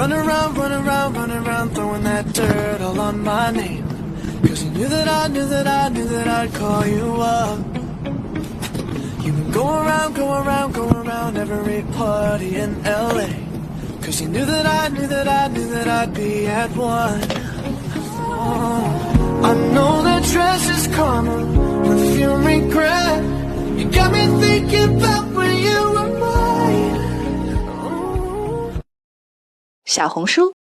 run around, throwing that dirt all on my name. Cause you knew that I'd call you up. You would go around every party in LA. Cause you knew that I'd be at one. Oh, I know that dress is karma, perfume regret. You got me thinking about when you were mine. Oh. 小红书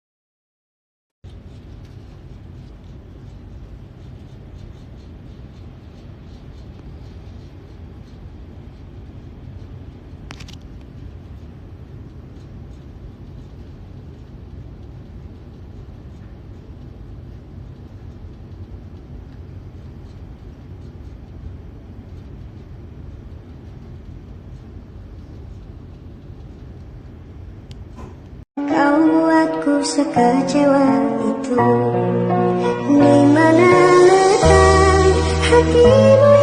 Kau buatku sekecewa itu. Di mana letak hatimu